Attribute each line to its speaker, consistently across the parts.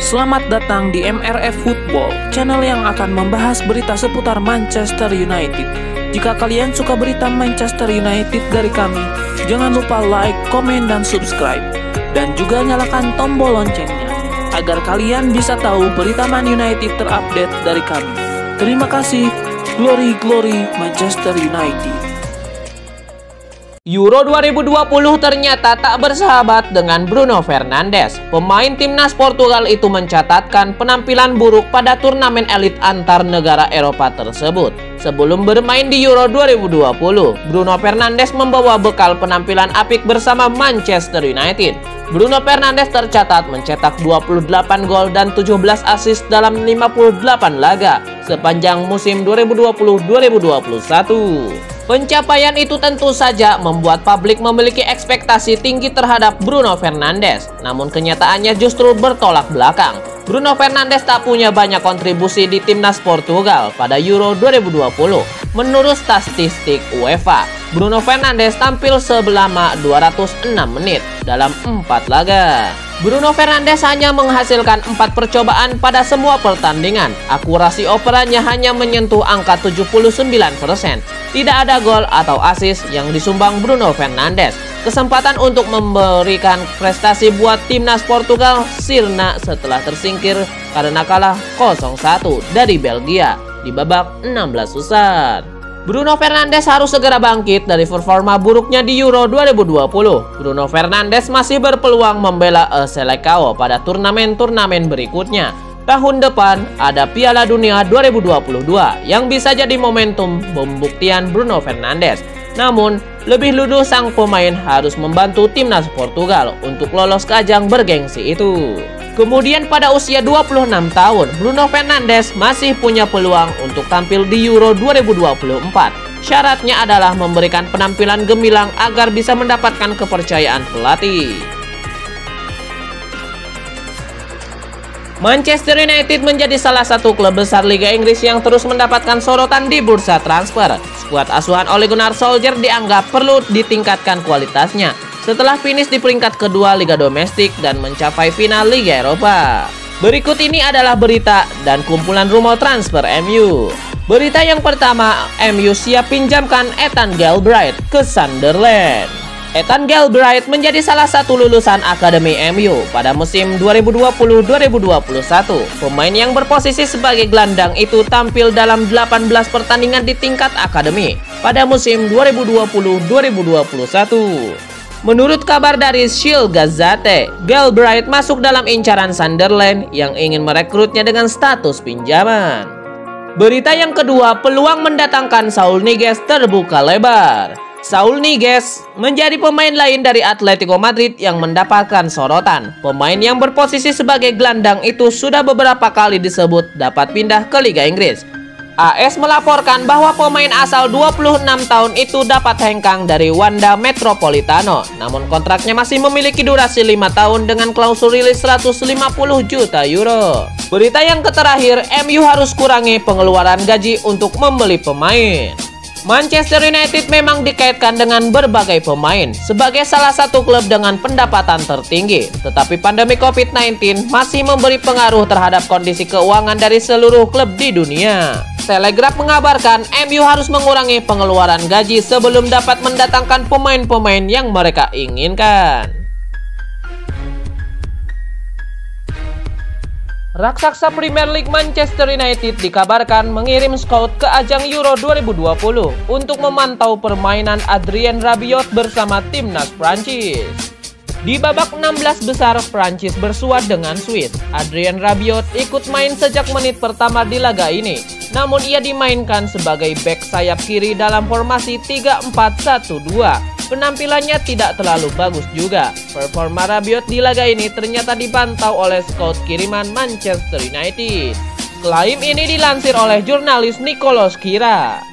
Speaker 1: Selamat datang di MRF Football, channel yang akan membahas berita seputar Manchester United. Jika kalian suka berita Manchester United dari kami, jangan lupa like, komen, dan subscribe. Dan juga nyalakan tombol loncengnya, agar kalian bisa tahu berita Man United terupdate dari kami. Terima kasih. Glory, glory Manchester United.
Speaker 2: Euro 2020 ternyata tak bersahabat dengan Bruno Fernandes. Pemain timnas Portugal itu mencatatkan penampilan buruk pada turnamen elit antar negara Eropa tersebut. Sebelum bermain di Euro 2020, Bruno Fernandes membawa bekal penampilan apik bersama Manchester United. Bruno Fernandes tercatat mencetak 28 gol dan 17 assist dalam 58 laga sepanjang musim 2020-2021. Pencapaian itu tentu saja membuat publik memiliki ekspektasi tinggi terhadap Bruno Fernandes. Namun kenyataannya justru bertolak belakang. Bruno Fernandes tak punya banyak kontribusi di timnas Portugal pada Euro 2020. Menurut statistik UEFA, Bruno Fernandes tampil selama 206 menit dalam 4 laga. Bruno Fernandes hanya menghasilkan 4 percobaan pada semua pertandingan. Akurasi operannya hanya menyentuh angka 79%. Tidak ada gol atau assist yang disumbang Bruno Fernandes. Kesempatan untuk memberikan prestasi buat timnas Portugal sirna setelah tersingkir karena kalah 0-1 dari Belgia di babak 16 besar. Bruno Fernandes harus segera bangkit dari performa buruknya di Euro 2020. Bruno Fernandes masih berpeluang membela Selecao pada turnamen-turnamen berikutnya. Tahun depan ada Piala Dunia 2022 yang bisa jadi momentum pembuktian Bruno Fernandes. Namun, lebih luduh sang pemain harus membantu timnas Portugal untuk lolos ke ajang bergengsi itu. Kemudian pada usia 26 tahun, Bruno Fernandes masih punya peluang untuk tampil di Euro 2024. Syaratnya adalah memberikan penampilan gemilang agar bisa mendapatkan kepercayaan pelatih. Manchester United menjadi salah satu klub besar Liga Inggris yang terus mendapatkan sorotan di bursa transfer. Skuad asuhan Ole Gunnar Solskjaer dianggap perlu ditingkatkan kualitasnya setelah finish di peringkat kedua Liga Domestik dan mencapai final Liga Eropa. Berikut ini adalah berita dan kumpulan rumor transfer MU. Berita yang pertama, MU siap pinjamkan Ethan Galbraith ke Sunderland. Ethan Galbraith menjadi salah satu lulusan Akademi MU pada musim 2020-2021. Pemain yang berposisi sebagai gelandang itu tampil dalam 18 pertandingan di tingkat akademi pada musim 2020-2021. Menurut kabar dari Shield Gazette, Galbraith masuk dalam incaran Sunderland yang ingin merekrutnya dengan status pinjaman. Berita yang kedua, peluang mendatangkan Saul Niguez terbuka lebar. Saul Niguez menjadi pemain lain dari Atletico Madrid yang mendapatkan sorotan. Pemain yang berposisi sebagai gelandang itu sudah beberapa kali disebut dapat pindah ke Liga Inggris. AS melaporkan bahwa pemain asal 26 tahun itu dapat hengkang dari Wanda Metropolitano. Namun kontraknya masih memiliki durasi 5 tahun dengan klausul rilis 150 juta euro. Berita yang terakhir, MU harus kurangi pengeluaran gaji untuk membeli pemain. Manchester United memang dikaitkan dengan berbagai pemain sebagai salah satu klub dengan pendapatan tertinggi. Tetapi pandemi COVID-19 masih memberi pengaruh terhadap kondisi keuangan dari seluruh klub di dunia. Telegraph mengabarkan MU harus mengurangi pengeluaran gaji sebelum dapat mendatangkan pemain-pemain yang mereka inginkan. Raksasa Premier League Manchester United dikabarkan mengirim scout ke ajang Euro 2020 untuk memantau permainan Adrien Rabiot bersama timnas Prancis. Di babak 16 besar, Prancis bersuat dengan Swiss. Adrien Rabiot ikut main sejak menit pertama di laga ini. Namun ia dimainkan sebagai bek sayap kiri dalam formasi 3-4-1-2. Penampilannya tidak terlalu bagus juga. Performa Rabiot di laga ini ternyata dipantau oleh scout kiriman Manchester United. Klaim ini dilansir oleh jurnalis Nicolas Kira.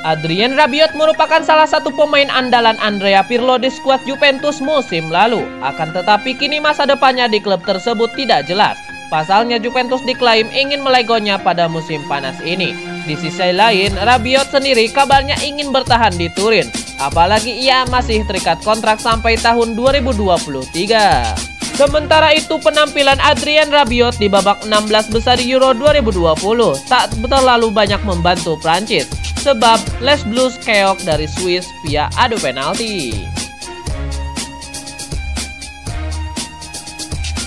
Speaker 2: Adrien Rabiot merupakan salah satu pemain andalan Andrea Pirlo di skuad Juventus musim lalu. Akan tetapi kini masa depannya di klub tersebut tidak jelas. Pasalnya Juventus diklaim ingin melegonya pada musim panas ini. Di sisi lain, Rabiot sendiri kabarnya ingin bertahan di Turin. Apalagi ia masih terikat kontrak sampai tahun 2023. Sementara itu penampilan Adrien Rabiot di babak 16 besar Euro 2020 tak terlalu banyak membantu Prancis sebab Les Bleus keok dari Swiss via adu penalti.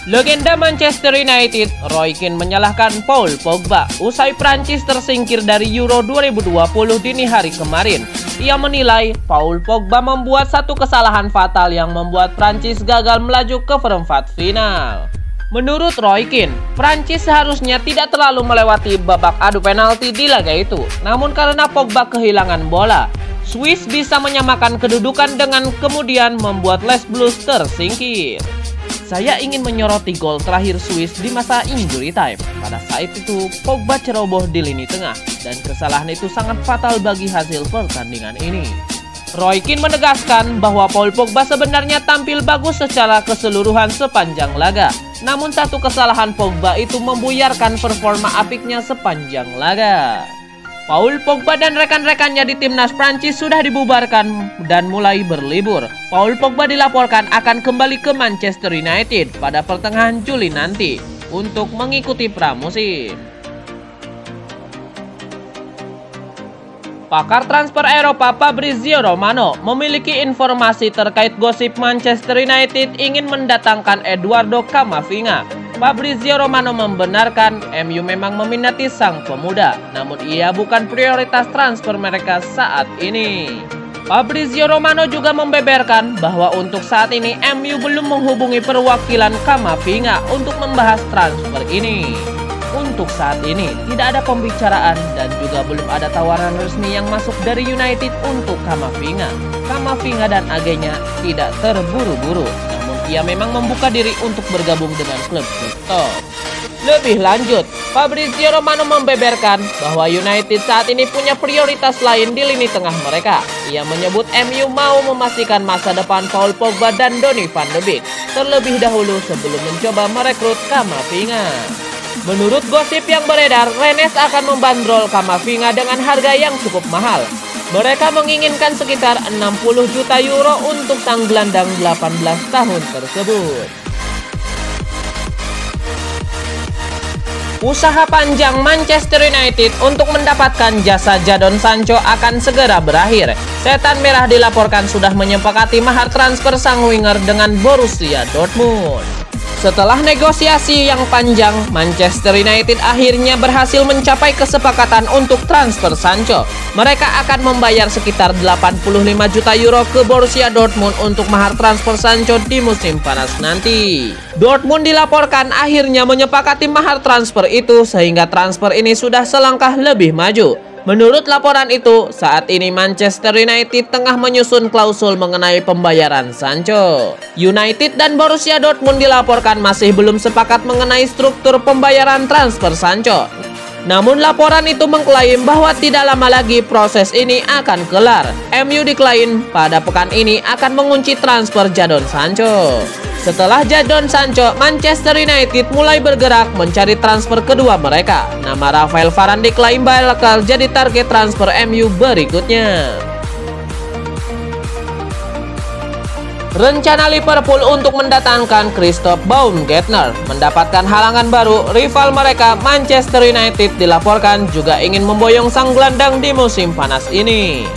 Speaker 2: Legenda Manchester United, Roy Keane menyalahkan Paul Pogba usai Prancis tersingkir dari Euro 2020 dini hari kemarin. Ia menilai Paul Pogba membuat satu kesalahan fatal yang membuat Prancis gagal melaju ke perempat final. Menurut Roy Keane, Prancis seharusnya tidak terlalu melewati babak adu penalti di laga itu. Namun karena Pogba kehilangan bola, Swiss bisa menyamakan kedudukan dengan kemudian membuat Les Bleus tersingkir. Saya ingin menyoroti gol terakhir Swiss di masa injury time. Pada saat itu, Pogba ceroboh di lini tengah dan kesalahan itu sangat fatal bagi hasil pertandingan ini. Roy Keane menegaskan bahwa Paul Pogba sebenarnya tampil bagus secara keseluruhan sepanjang laga. Namun satu kesalahan Pogba itu membuyarkan performa apiknya sepanjang laga. Paul Pogba dan rekan-rekannya di timnas Prancis sudah dibubarkan dan mulai berlibur. Paul Pogba dilaporkan akan kembali ke Manchester United pada pertengahan Juli nanti untuk mengikuti pramusim. Pakar transfer Eropa Fabrizio Romano memiliki informasi terkait gosip Manchester United ingin mendatangkan Eduardo Camavinga. Fabrizio Romano membenarkan MU memang meminati sang pemuda, namun ia bukan prioritas transfer mereka saat ini. Fabrizio Romano juga membeberkan bahwa untuk saat ini MU belum menghubungi perwakilan Camavinga untuk membahas transfer ini. Untuk saat ini tidak ada pembicaraan dan juga belum ada tawaran resmi yang masuk dari United untuk Camavinga. Camavinga dan agennya tidak terburu-buru, namun ia memang membuka diri untuk bergabung dengan klub top. Lebih lanjut, Fabrizio Romano membeberkan bahwa United saat ini punya prioritas lain di lini tengah mereka. Ia menyebut MU mau memastikan masa depan Paul Pogba dan Donny van de Beek terlebih dahulu sebelum mencoba merekrut Camavinga. Menurut gosip yang beredar, Rennes akan membandrol Camavinga dengan harga yang cukup mahal. Mereka menginginkan sekitar 60 juta euro untuk sang gelandang 18 tahun tersebut. Usaha panjang Manchester United untuk mendapatkan jasa Jadon Sancho akan segera berakhir. Setan Merah dilaporkan sudah menyepakati mahar transfer sang winger dengan Borussia Dortmund. Setelah negosiasi yang panjang, Manchester United akhirnya berhasil mencapai kesepakatan untuk transfer Sancho. Mereka akan membayar sekitar 85 juta euro ke Borussia Dortmund untuk mahar transfer Sancho di musim panas nanti. Dortmund dilaporkan akhirnya menyepakati mahar transfer itu sehingga transfer ini sudah selangkah lebih maju. Menurut laporan itu, saat ini Manchester United tengah menyusun klausul mengenai pembayaran Sancho. United dan Borussia Dortmund dilaporkan masih belum sepakat mengenai struktur pembayaran transfer Sancho. Namun laporan itu mengklaim bahwa tidak lama lagi proses ini akan kelar. MU diklaim pada pekan ini akan mengunci transfer Jadon Sancho. Setelah Jadon Sancho, Manchester United mulai bergerak mencari transfer kedua mereka. Nama Rafael Varane diklaim bakal jadi target transfer MU berikutnya. Rencana Liverpool untuk mendatangkan Christoph Baumgartner mendapatkan halangan baru. Rival mereka Manchester United dilaporkan juga ingin memboyong sang gelandang di musim panas ini.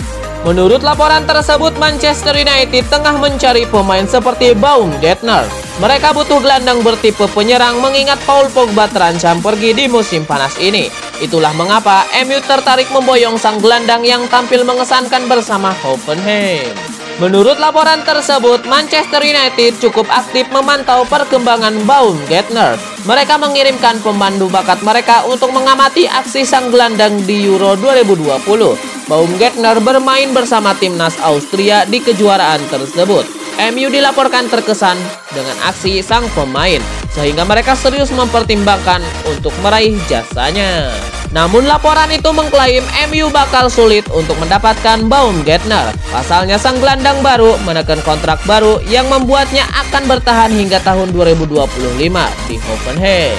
Speaker 2: Menurut laporan tersebut, Manchester United tengah mencari pemain seperti Baumgartner. Mereka butuh gelandang bertipe penyerang mengingat Paul Pogba terancam pergi di musim panas ini. Itulah mengapa MU tertarik memboyong sang gelandang yang tampil mengesankan bersama Hoffenheim. Menurut laporan tersebut, Manchester United cukup aktif memantau perkembangan Baumgartner. Mereka mengirimkan pemandu bakat mereka untuk mengamati aksi sang gelandang di Euro 2020. Baumgartner bermain bersama timnas Austria di kejuaraan tersebut. MU dilaporkan terkesan dengan aksi sang pemain, sehingga mereka serius mempertimbangkan untuk meraih jasanya. Namun laporan itu mengklaim MU bakal sulit untuk mendapatkan Baumgartner. Pasalnya sang gelandang baru menekan kontrak baru yang membuatnya akan bertahan hingga tahun 2025 di Hoffenheim.